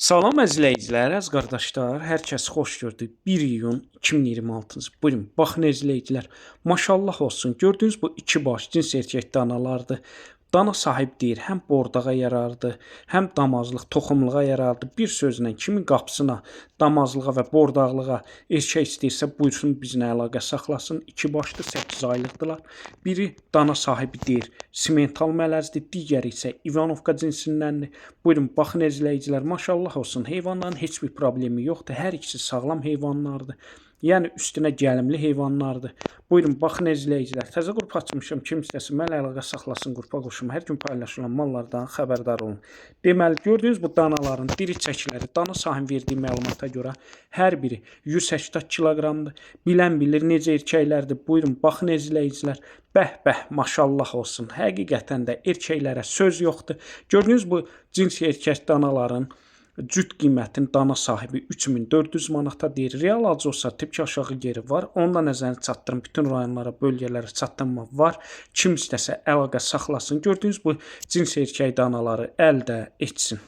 Salam əzizləyicilər, əziz qardaşlar, hər kəs xoş gördük. 1 iyun 2026-cı. Buyurun, baxın əzizləyicilər. Maşallah olsun. Gördüyünüz bu iki baş cins erkək danalardır. Dana sahib deyir, həm bordağa yarardır, həm damazlıq, toxumluğa yarardır. Bir sözlə kimin qapısına, damazlığa və bordaqlığa erkək istəyirsə buyursun bizlə əlaqə saxlasın. İki başdır, 8 aylıqdılar. Biri dana sahibi deyir, simental məlazdır, digəri isə İvanovka cinsindəndir. Buyurun, baxın əzizləyicilər, maşallah olsun. Heyvanların heç bir problemi yoxdur. Hər ikisi sağlam heyvanlardır. Yəni üstünə gəlimli heyvanlardır. Buyurun, baxın əzizləyicilər. Təzə qrup açmışam. Kim istəsə mənlə əlaqə saxlasın, qrupa qoşum. Hər gün paylaşılan mallardan xəbərdar olun. Deməli, gördüyünüz bu danaların diri çəkiləri dana sahibinin verdiyi məlumata görə hər biri 180 kiloqramdır. Bilən bilir necə erkəklərdir. Buyurun, baxın əzizləyicilər. Bəh, maşallah olsun. Həqiqətən də erkəklərə söz yoxdur. Gördüyünüz bu cins erkək danaların cüt qiymətinin dana sahibi 3400 manata deyir. Real alıcı olsa tipki aşağı geri var. Ondan nəzərini çatdırın. Bütün rayonlara, bölgələrə çatdırma var. Kim istəsə əlaqə saxlasın. Gördüyünüz bu cins erkək danaları əldə etsin.